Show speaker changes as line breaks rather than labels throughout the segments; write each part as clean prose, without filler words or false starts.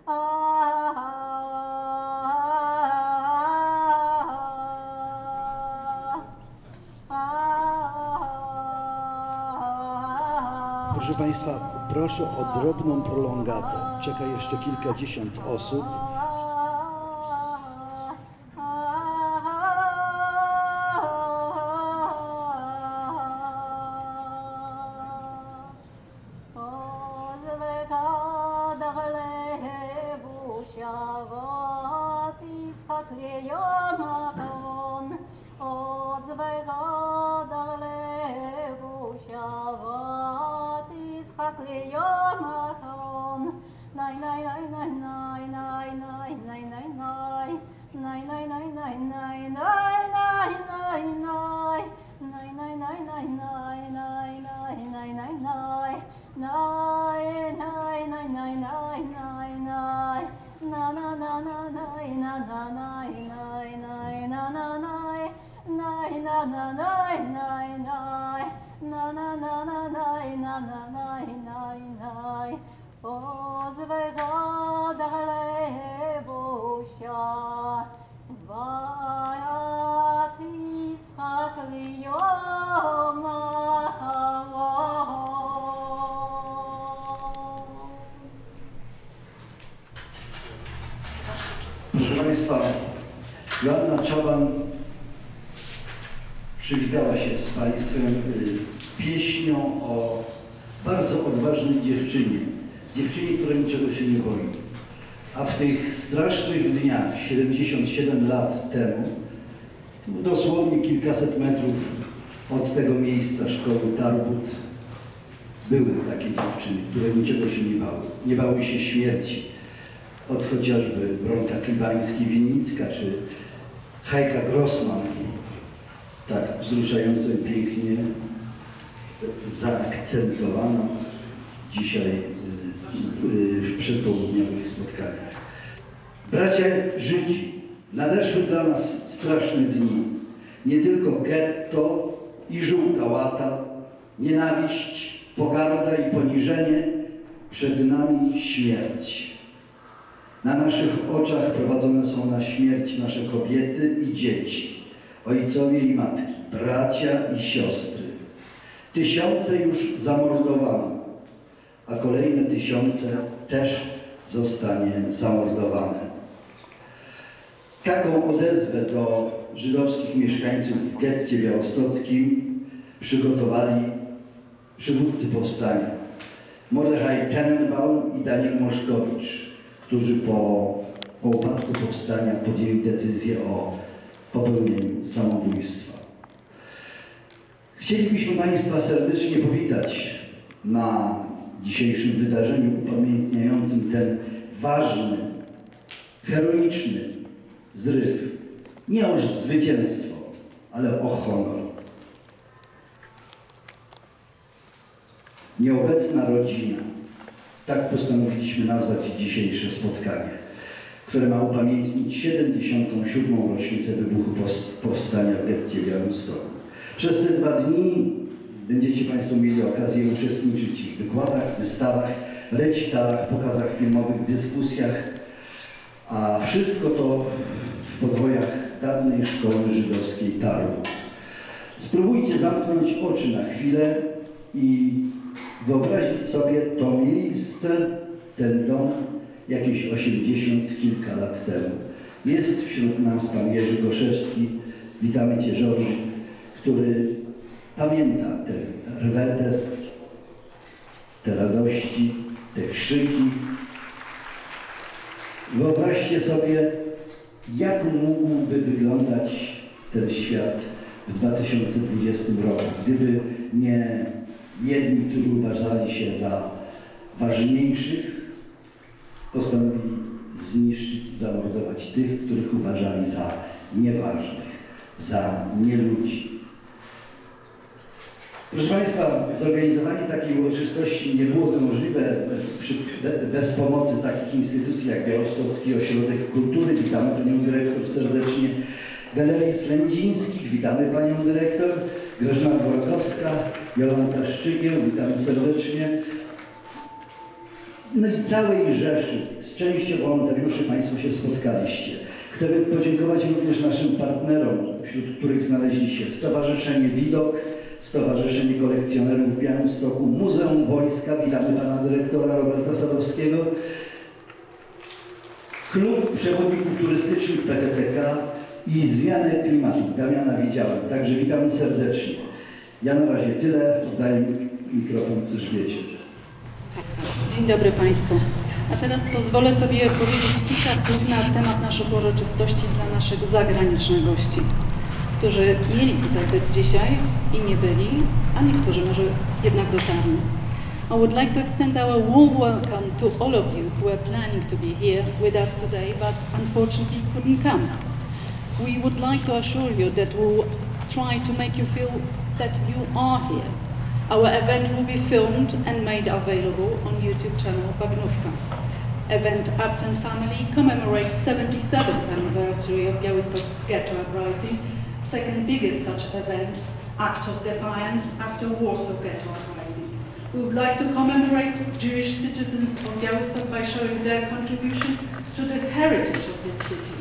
Proszę Państwa, proszę o drobną prolongatę. Czeka jeszcze kilkadziesiąt osób. Proszę Państwa, Joanna Czaban przywitała się z Państwem pieśnią o bardzo odważnej dziewczynie. Dziewczynie, która niczego się nie boi. A w tych strasznych dniach, 77 lat temu, dosłownie kilkaset metrów od tego miejsca szkoły Tarbut, były takie dziewczyny, które niczego się nie bały. Nie bały się śmierci. Od chociażby Bronka Klibański-Winnicka czy Hajka Grossman, tak wzruszająco i pięknie zaakcentowano dzisiaj w przedpołudniowych spotkaniach. Bracia Żydzi, nadeszły dla nas straszne dni. Nie tylko getto i żółta łata, nienawiść, pogarda i poniżenie, przed nami śmierć. Na naszych oczach prowadzone są na śmierć nasze kobiety i dzieci, ojcowie i matki, bracia i siostry. Tysiące już zamordowano, a kolejne tysiące też zostanie zamordowane. Taką odezwę do żydowskich mieszkańców w getcie białostockim przygotowali przywódcy powstania Mordechaj Tenenbaum i Daniel Moszkowicz, którzy po upadku powstania podjęli decyzję o popełnieniu samobójstwa. Chcielibyśmy Państwa serdecznie powitać na dzisiejszym wydarzeniu upamiętniającym ten ważny, heroiczny zryw. Nie o zwycięstwo, ale o honor. Nieobecna rodzina. Tak postanowiliśmy nazwać dzisiejsze spotkanie, które ma upamiętnić 77. rocznicę wybuchu powstania w getcie Białymstoku. Przez te 2 dni będziecie Państwo mieli okazję uczestniczyć w wykładach, wystawach, recitalach, pokazach filmowych, dyskusjach, a wszystko to w podwojach dawnej szkoły żydowskiej Tarbut. Spróbujcie zamknąć oczy na chwilę i wyobrazić sobie to miejsce, ten dom, jakieś 80 kilka lat temu. Jest wśród nas pan Jerzy Goszewski, witamy Cię Żorży, który pamięta ten rwetes, te radości, te krzyki. Wyobraźcie sobie, jak mógłby wyglądać ten świat w 2020 roku, gdyby nie jedni, którzy uważali się za ważniejszych, postanowili zniszczyć, zamordować tych, których uważali za nieważnych, za nieludzi. Proszę Państwa, zorganizowanie takiej uroczystości nie byłoby możliwe bez pomocy takich instytucji jak Białostocki Ośrodek Kultury. Witamy Panią Dyrektor serdecznie. Galerii Slędzińskich, witamy Panią Dyrektor. Grażyna Dworkowska, Jolanta Szczygieł, witamy serdecznie. no i całej rzeszy z częścią wolontariuszy Państwo się spotkaliście. Chcemy podziękować również naszym partnerom, wśród których znaleźli się Stowarzyszenie Widok, Stowarzyszenie Kolekcjonerów w Białymstoku, Muzeum Wojska, witamy Pana Dyrektora Roberta Sadowskiego, Klub Przewodników Turystycznych PTTK i Zmianę Klimatu, Damiana widziałem, także witamy serdecznie. Ja na razie tyle, oddaję mikrofon Elżbiecie.
Dzień dobry Państwu. A teraz pozwolę sobie powiedzieć kilka słów na temat naszych uroczystości dla naszych zagranicznych gości, którzy mieli tutaj być dzisiaj i nie byli, a niektórzy może jednak dotarli. I would like to extend our warm welcome to all of you who are planning to be here with us today, but unfortunately couldn't come. We would like to assure you that we will try to make you feel that you are here. Our event will be filmed and made available on YouTube channel Bagnówka. Event Absent Family commemorates 77th anniversary of Białystok Ghetto Uprising, second biggest such event, act of defiance after Warsaw Ghetto Uprising. We would like to commemorate Jewish citizens of Białystok by showing their contribution to the heritage of this city.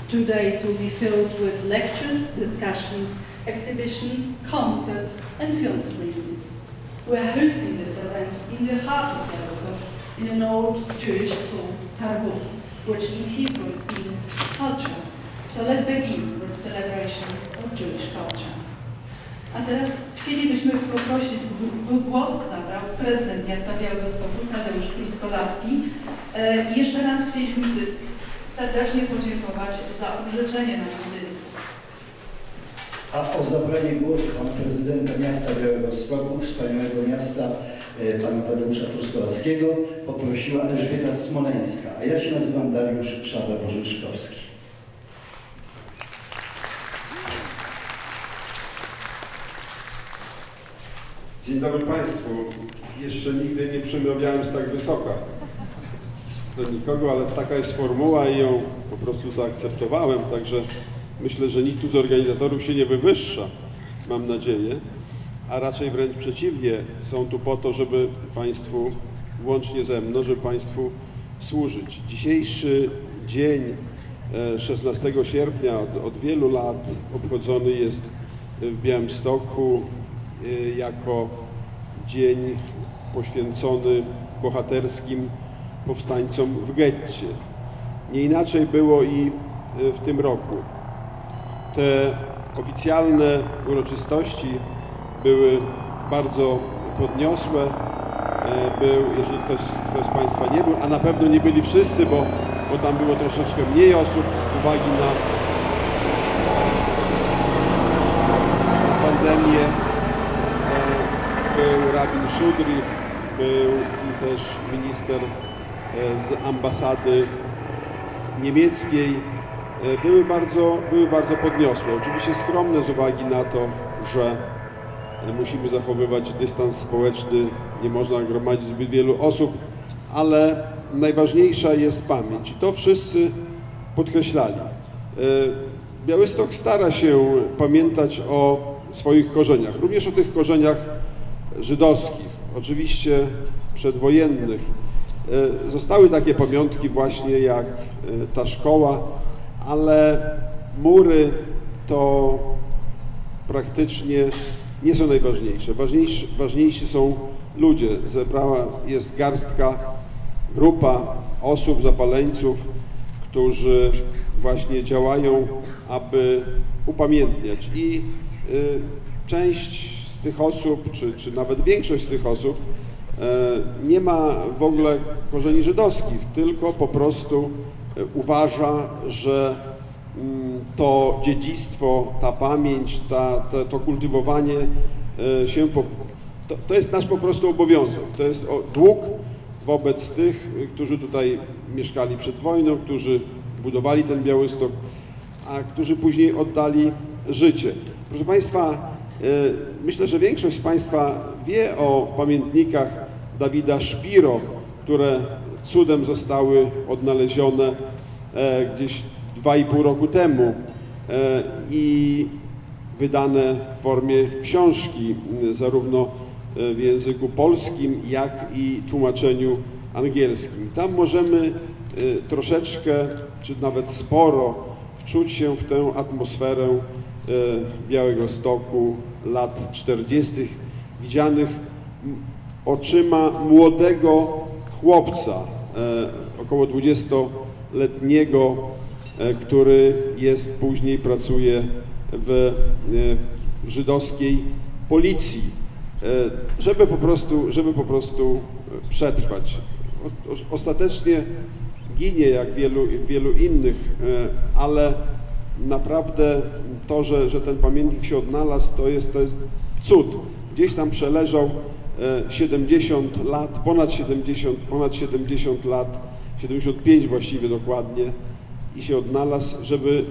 2 days will be filled with lectures, discussions, exhibitions, concerts and film screenings. We are hosting this event in the heart of Białystok in an old Jewish school, Tarbut, which in Hebrew means culture. So let's begin with celebrations of Jewish culture. A teraz chcielibyśmy poprosić, by głos zabrał prezydent miasta Białegostoku, Tadeusz Truskolaski. I jeszcze raz chcieliśmy serdecznie podziękować za użyczenie nam budynku.
A o zabranie głosu pana prezydenta miasta Białegostoku, wspaniałego miasta, pana Tadeusza Truskolaskiego, poprosiła Elżbieta Smoleńska, a ja się nazywam Dariusz Szada-Bożyczkowski.
Dzień dobry Państwu. Jeszcze nigdy nie przemawiałem z tak wysoka do nikogo, ale taka jest formuła i ją po prostu zaakceptowałem, także myślę, że nikt tu z organizatorów się nie wywyższa, mam nadzieję, a raczej wręcz przeciwnie, są tu po to, żeby Państwu, łącznie ze mną, żeby Państwu służyć. Dzisiejszy dzień 16 sierpnia od wielu lat obchodzony jest w Białymstoku jako dzień poświęcony bohaterskim powstańcom w getcie. Nie inaczej było i w tym roku. Te oficjalne uroczystości były bardzo podniosłe. Jeżeli ktoś z Państwa nie był, a na pewno nie byli wszyscy, bo tam było troszeczkę mniej osób z uwagi na pandemię. Był rabin Szudriw, był też minister z ambasady niemieckiej. Były bardzo podniosłe. Oczywiście skromne z uwagi na to, że musimy zachowywać dystans społeczny, nie można gromadzić zbyt wielu osób, ale najważniejsza jest pamięć. To wszyscy podkreślali. Białystok stara się pamiętać o swoich korzeniach, również o tych korzeniach żydowskich, oczywiście przedwojennych. Zostały takie pamiątki właśnie jak ta szkoła, ale mury to praktycznie nie są najważniejsze. Ważniejsi są ludzie. Jest grupa osób, zapaleńców, którzy właśnie działają, aby upamiętniać. I część z tych osób, czy nawet większość z tych osób nie ma w ogóle korzeni żydowskich, tylko po prostu uważa, że to dziedzictwo, ta pamięć, to kultywowanie się, to jest nasz po prostu obowiązek, to jest dług wobec tych, którzy tutaj mieszkali przed wojną, którzy budowali ten Białystok, a którzy później oddali życie. Proszę Państwa, myślę, że większość z Państwa wie o pamiętnikach Dawida Szpiro, które cudem zostały odnalezione gdzieś 2,5 roku temu i wydane w formie książki, zarówno w języku polskim, jak i tłumaczeniu angielskim. Tam możemy troszeczkę, czy nawet sporo wczuć się w tę atmosferę Białegostoku lat 40., widzianych oczyma młodego chłopca, około 20-letniego, który później pracuje w żydowskiej policji, żeby po prostu przetrwać. Ostatecznie ginie jak wielu innych, ale naprawdę to, że ten pamiętnik się odnalazł, to jest cud. Gdzieś tam przeleżał 70 lat, ponad 70 lat, 75 właściwie dokładnie, i się odnalazł, żeby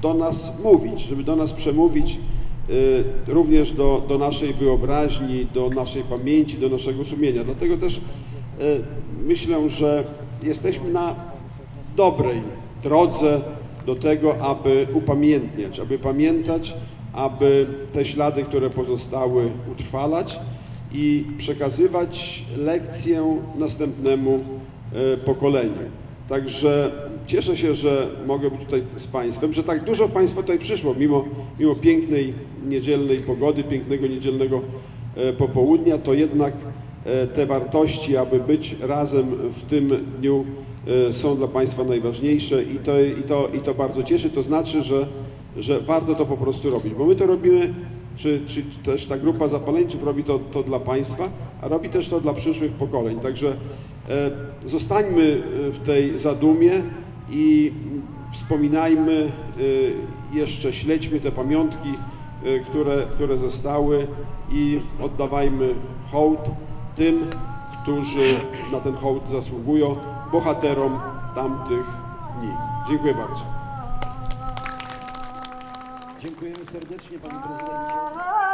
do nas mówić, żeby do nas przemówić, również do naszej wyobraźni, do naszej pamięci, do naszego sumienia. Dlatego też myślę, że jesteśmy na dobrej drodze do tego, aby upamiętniać, aby pamiętać, aby te ślady, które pozostały, utrwalać i przekazywać lekcję następnemu pokoleniu. Także cieszę się, że mogę być tutaj z Państwem, że tak dużo Państwa tutaj przyszło, mimo pięknej niedzielnej pogody, pięknego niedzielnego popołudnia, to jednak te wartości, aby być razem w tym dniu, są dla Państwa najważniejsze i to bardzo cieszy. To znaczy, że warto to po prostu robić, bo my to robimy, czy też ta grupa zapaleńców robi to dla Państwa, a robi też to dla przyszłych pokoleń. Także zostańmy w tej zadumie i wspominajmy, jeszcze śledźmy te pamiątki, które zostały, i oddawajmy hołd tym, którzy na ten hołd zasługują, bohaterom tamtych dni. Dziękuję bardzo.
Dziękujemy serdecznie, panie prezydencie.